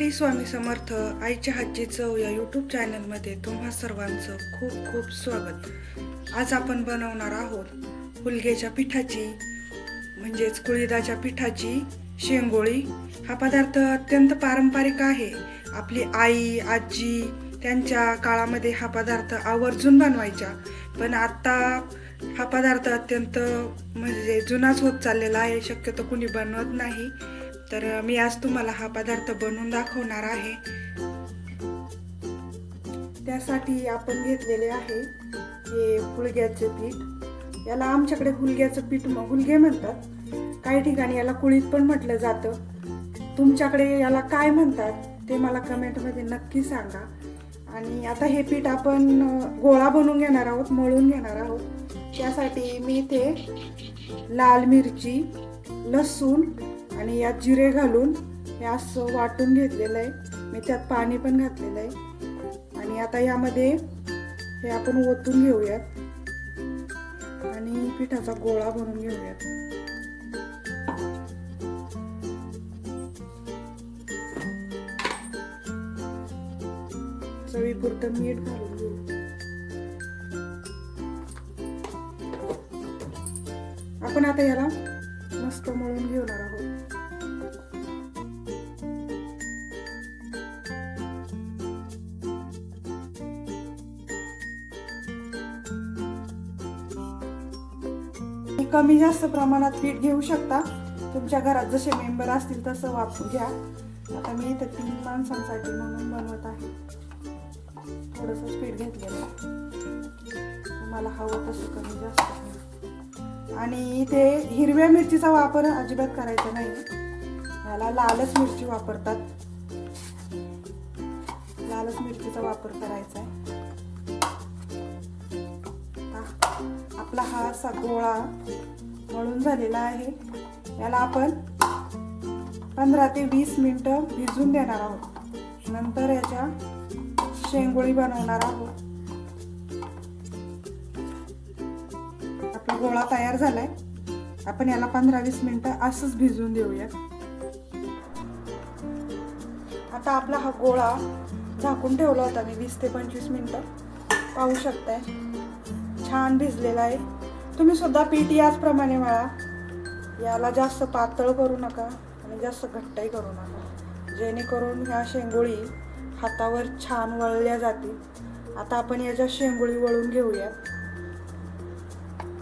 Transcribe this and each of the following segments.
श्री स्वामी समर्थ आईच्या हातची चव या यूट्यूब चॅनलमध्ये तुम्हा सर्वांचं खूप खूप स्वागत। आज आपण बनवणार आहोत हुलग्याच्या पिठाची म्हणजेच कुळिदाच्या पिठाची शेंगोळी। हा पदार्थ अत्यंत पारंपरिक आहे। आपली आई आजी त्यांच्या काळामध्ये हा पदार्थ आवर्जून बनवायच्या, पण आता हा पदार्थ अत्यंत म्हणजे जुनाच होत चाललेला आहे, शक्यतो कुणी बनवत नाही। तर मी आज तुम्हाला हा पदार्थ बनवून दाखवणार आहे। त्यासाठी आपण घेतलेले आहे हे हुलग्याचे पीठ। याला आमच्याकडे हुलग्याचं पीठ हुलगे म्हणतात, काही ठिकाणी याला कुळीद पण म्हटलं जातं। तुमच्याकडे याला काय म्हणतात ते मला कमेंटमध्ये नक्की सांगा। आणि आता हे पीठ आपण गोळा बनवून घेणार आहोत, मळून घेणार आहोत। त्यासाठी मी इथे लाल मिरची, लसूण आणि यात जिरे घालून हे असं वाटून घेतलेलं आहे। मी त्यात पाणी पण घातलेलं आहे आणि आता यामध्ये हे आपण ओतून घेऊयात आणि पिठाचा गोळा बनवून घेऊयात। चवीपुरतं मीठ घालून घेऊ। आपण आता याला मस्त मळून घेणार आहोत। कमी जास्त प्रमाणात पीठ घेऊ शकता, तुमच्या घरात जसे मेंबर असतील तसं वापरून घ्या। आता मी इथे 3 माणसांसाठी म्हणून बनवत आहे। थोडंसं पीठ घेतलेलं, तुम्हाला हवं तसं कमी जास्त। आणि इथे हिरव्या मिरचीचा वापर अजिबात करायचा नाही, याला लालच मिरची वापरतात, लालच मिरचीचा वापर करायचा आहे। आपला हा असा गोळा मळून झालेला आहे। याला आपण 15 ते 20 मिनिटं भिजून देणार आहोत। नंतर याच्या शेंगोळी बनवणार आहोत। आपला गोळा तयार झालाय, आपण याला 15-20 मिनिटं असंच भिजून देऊया। आता आपला हा गोळा झाकून ठेवला होता मी 20 ते 25 मिनिटं, पाहू शकताय छान भिजलेला आहे। तुम्ही सुद्धा पीठ याचप्रमाणे मळा, याला जास्त पातळ करू नका आणि जास्त घट्टही करू नका, जेणेकरून ह्या शेंगोळी हातावर छान वळल्या जातील। आता आपण याच्या शेंगोळी वळून घेऊया।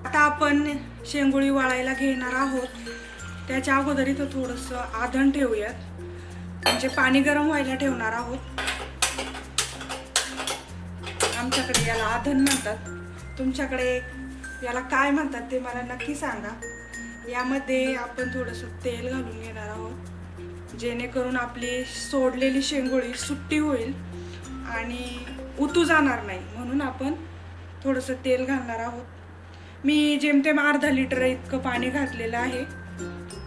आता आपण शेंगोळी वळायला घेणार आहोत। त्याच्या अगोदर इथं थोडंसं आधण ठेवूयात, म्हणजे पाणी गरम व्हायला ठेवणार आहोत। आमच्याकडे याला आधण म्हणतात, तुमच्याकडे याला काय म्हणतात ते मला नक्की सांगा। यामध्ये आपण थोडंसं तेल घालून घेणार आहोत, जेणेकरून आपली सोडलेली शेंगोळी सुट्टी होईल आणि उतू जाणार नाही, म्हणून आपण थोडंसं तेल घालणार आहोत। मी जेमतेम अर्धा लिटर इतकं पाणी घातलेलं आहे।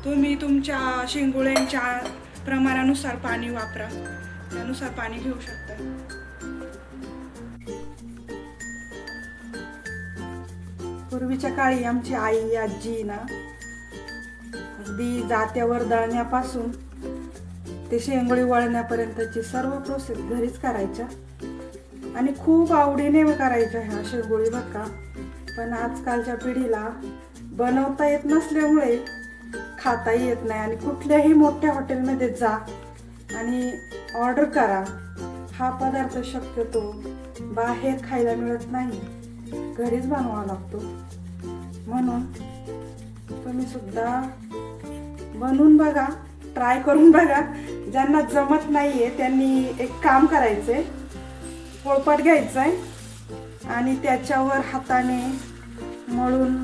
तुम्ही तुमच्या शेंगोळ्यांच्या प्रमाणानुसार पाणी वापरा, त्यानुसार पाणी घेऊ शकता। पूर्वीच्या काळी आमची आई आजी ना अगदी जात्यावर दळण्यापासून ते शेंगोळी वळण्यापर्यंतची सर्व प्रोसेस घरीच करायच्या आणि खूप आवडीने करायच्या ह्या शेंगोळी बरं का। पण आजकालच्या पिढीला बनवता येत नसल्यामुळे खाताही येत नाही, आणि कुठल्याही मोठ्या हॉटेलमध्ये जा आणि ऑर्डर करा, हा पदार्थ शक्यतो बाहेर खायला मिळत नाही, घरीच बनवावा लागतो। म्हणून तुम्ही सुद्धा बनवून बघा, ट्राय करून बघा। ज्यांना जमत नाहीये त्यांनी एक काम करायचंय, पोळपाट घ्यायचंय आणि त्याच्यावर हाताने मळून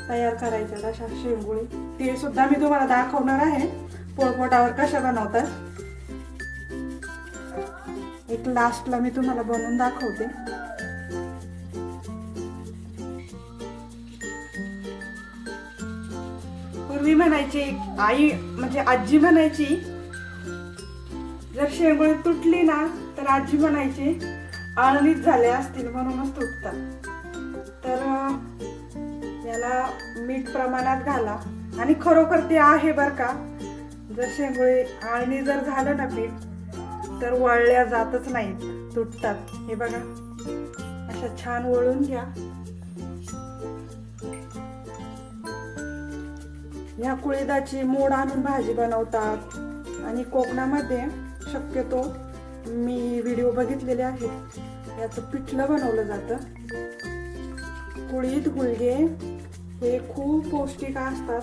तयार करायच्या अशा शेंगोळी। ते सुद्धा मी तुम्हाला दाखवणार आहे पोळपाटावर कशा बनवतात। एक लास्टला मी तुम्हाला बनवून दाखवते। पूर्वी म्हणायची आई म्हणजे आजी म्हणायची, जर शेंगोळी तुटली ना तर आजी म्हणायची आळणीत झाले असतील म्हणूनच तुटतात। तर याला मीठ प्रमाणात घाला, आणि खरोखर ते आहे बरं का, जर शेंगोळी आळणी जर झालं ना पीठ तर वळल्या जातच नाहीत, तुटतात. हे बघा, अशा छान वळून घ्या. ह्या कुळीदाची मोड आणून भाजी बनवतात आणि कोकणामध्ये शक्यतो मी व्हिडिओ बघितलेले आहेत, याचं पिठलं बनवलं जातं. कुळीद गुळगे हे खूप पौष्टिक असतात.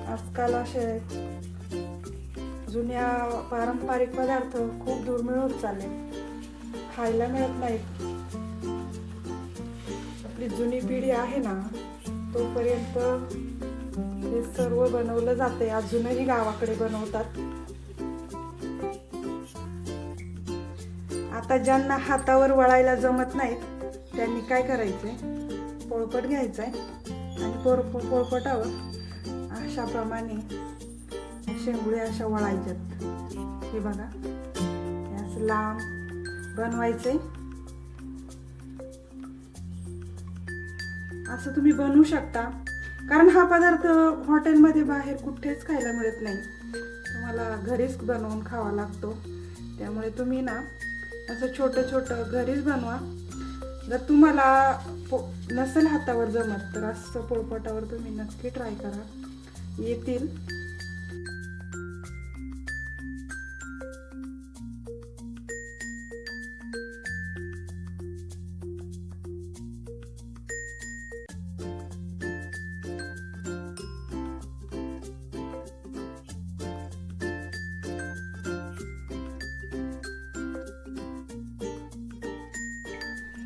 आजकाल असे जुन्या पारंपरिक पदार्थ खूप दुर्मिळ होत चालले, खायला मिळत नाहीत. आपली जुनी पिढी आहे ना, तोपर्यंत हे सर्व बनवलं जाते. अजूनही गावाकडे बनवतात. आता ज्यांना हातावर वळायला जमत नाहीत त्यांनी काय करायचंय, पोळपट घ्यायचंय आणि पोळपटावर अशा प्रमाणे शेंगुळ्या अशा वळायच्यात. हे बघा, असं लांब बनवायचंय. असं तुम्ही बनवू शकता, कारण हा पदार्थ हॉटेलमध्ये बाहेर कुठेच खायला मिळत नाही. तुम्हाला घरीच बनवून खावा लागतो. त्यामुळे तुम्ही ना असं छोटं छोटं घरीच बनवा. जर तुम्हाला नसेल हातावर जमत तर असं पोळपटावर तुम्ही नक्की ट्राय करा, येतील.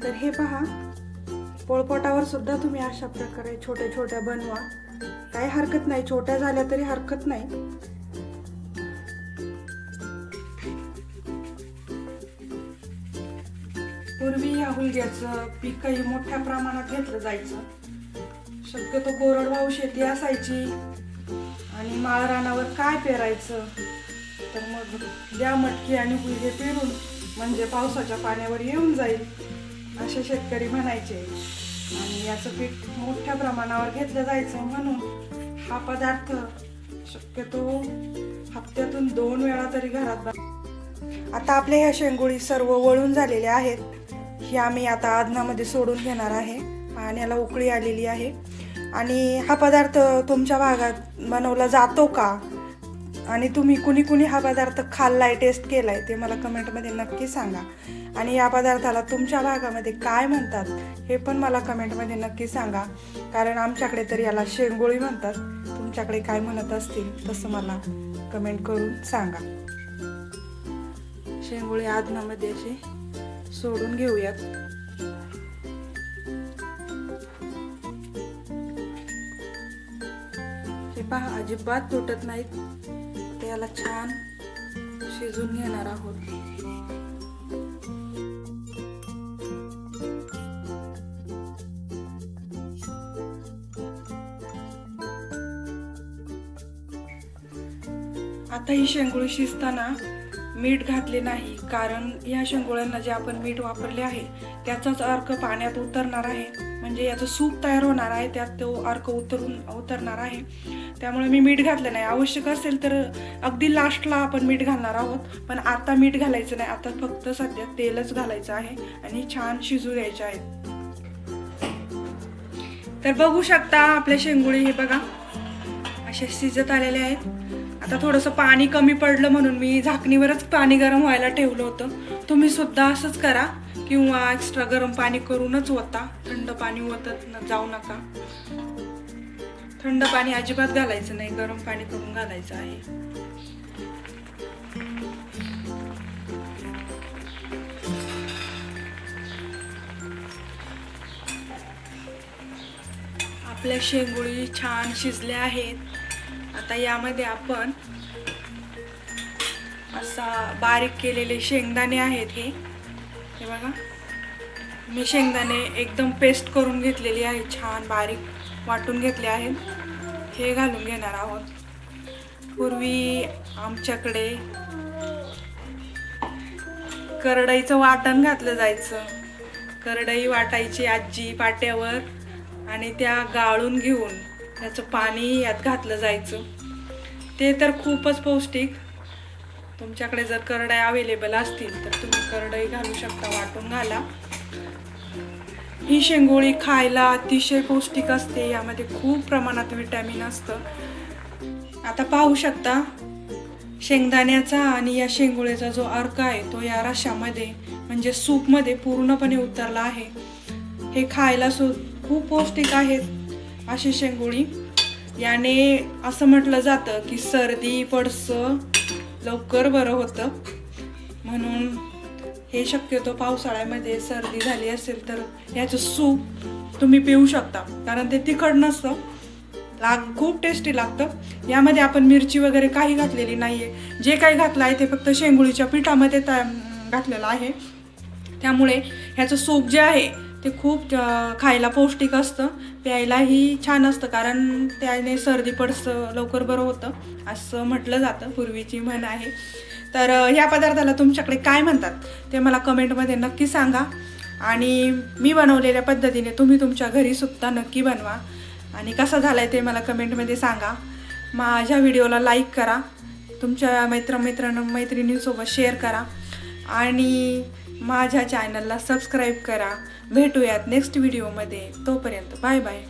तर हे पहा, पोळपटावर सुद्धा तुम्ही अशा प्रकारे छोट्या छोट्या बनवा. काही हरकत नाही, छोट्या झाल्या तरी हरकत नाही. पूर्वी या हुलग्याचं पीकही मोठ्या प्रमाणात घेतलं जायचं. शक्यतो कोरडवाहू शेती असायची आणि माळ रानावर काय पेरायचं, तर मग द्या मटकी आणि हुलगे पेरून, म्हणजे पावसाच्या पाण्यावर येऊन जाईल, असे शेतकरी म्हणायचे. आणि याचं पीठ मोठ्या प्रमाणावर घेतलं जायचं, म्हणून हा पदार्थ शक्यतो हप्त्यातून 2 वेळा तरी घरात आता आपल्या ह्या शेंगुळी सर्व वळून झालेल्या आहेत. ही आम्ही आता आदनामध्ये सोडून घेणार आहे. पाण्याला उकळी आलेली आहे. आणि हा पदार्थ तुमच्या भागात बनवला जातो का, आणि तुम्ही कुणी हा पदार्थ खाल्लाय, टेस्ट केलाय, ते मला कमेंटमध्ये नक्की सांगा. आणि या पदार्थाला तुमच्या भागामध्ये काय म्हणतात हे पण मला कमेंटमध्ये नक्की सांगा, कारण आमच्याकडे तर याला शेंगोळी म्हणतात. तुमच्याकडे काय म्हणत असतील तसं मला कमेंट करून सांगा. शेंगोळी आदनामध्ये असे सोडून घेऊयात. हे पहा, अजिबात तुटत नाहीत. त्याला छान शिजून घेणार आहोत. आता ही शेंगोळी शिजताना मीठ घातले नाही, कारण या शेंगोळ्यांना जे आपण मीठ वापरले आहे त्याचाच अर्क पाण्यात उतरणार आहे, म्हणजे याचं सूप तयार होणार आहे, त्यात तो अर्क उतरणार आहे. त्यामुळे मी मीठ घातलं नाही. आवश्यक असेल तर अगदी लास्टला आपण मीठ घालणार आहोत, पण आता मीठ घालायचं नाही. आता फक्त सध्या तेलच घालायचं आहे आणि छान शिजू द्यायचे आहेत. तर बघू शकता आपल्या शेंगोळी, हे बघा अशा शिजत आलेल्या आहेत. आता थोडंसं पाणी कमी पडलं म्हणून मी झाकणीवरच पाणी गरम व्हायला ठेवलं होतं. तुम्ही सुद्धा असंच करा, किंवा एक्स्ट्रा गरम पाणी करूनच ओता. थंड पाणी ओतत जाऊ नका. थंड पाणी अजिबात घालायचं नाही, गरम पाणी करून घालायचं आहे. आपल्या शेंगोळी छान शिजल्या आहेत. आता यामध्ये आपण असा बारीक केलेले शेंगदाणे आहेत. हे बघा, मी शेंगदाणे एकदम पेस्ट करून घेतलेली आहे, छान बारीक वाटून घेतले आहेत. हे घालून घेणार आहोत. पूर्वी आमच्याकडे करडईचं वाटण घातलं जायचं. करडई वाटायची आजी पाट्यावर आणि त्या गाळून घेऊन त्याचं पाणी यात घातलं जायचं. ते तर खूपच पौष्टिक. तुमच्याकडे जर करडया अवेलेबल असतील तर तुम्ही करडई घालू शकता, वाटून घाला. ही शेंगोळी खायला अतिशय पौष्टिक असते, यामध्ये खूप प्रमाणात विटॅमिन असतं. आता पाहू शकता शेंगदाण्याचा आणि या शेंगोळीचा जो अर्क आहे तो या रशामध्ये म्हणजे सूपमध्ये पूर्णपणे उतरला आहे. हे खायला खूप पौष्टिक आहेत अशी शेंगोळी. याने असं म्हटलं जातं की सर्दी पडसं लवकर बरं होतं, म्हणून हे शक्यतो पावसाळ्यामध्ये सर्दी झाली असेल तर याचं सूप तुम्ही पिऊ शकता, कारण ते तिखट नसतं, खूप टेस्टी लागतं. यामध्ये आपण मिरची वगैरे काही घातलेली नाहीये. जे काही घातलं आहे ते फक्त शेंगोळीच्या पिठामध्ये घातलेलं आहे. त्यामुळे ह्याचं सूप जे आहे ते खूप खायला पौष्टिक असतं, प्यायलाही छान असतं, कारण त्याने सर्दी पडसं लवकर बरं होतं असं म्हटलं जातं, पूर्वीची म्हण आहे. तर ह्या पदार्थाला तुमच्याकडे काय म्हणतात ते मला कमेंटमध्ये नक्की सांगा. आणि मी बनवलेल्या पद्धतीने तुम्ही तुमच्या घरी सुद्धा नक्की बनवा आणि कसा झाला आहे ते मला कमेंटमध्ये सांगा. माझ्या व्हिडिओला लाईक करा, तुमच्या मैत्रिणींसोबत शेअर करा आणि माझ्या चॅनलला सबस्क्राईब करा. भेटूयात नेक्स्ट व्हिडिओमध्ये. तोपर्यंत बाय बाय.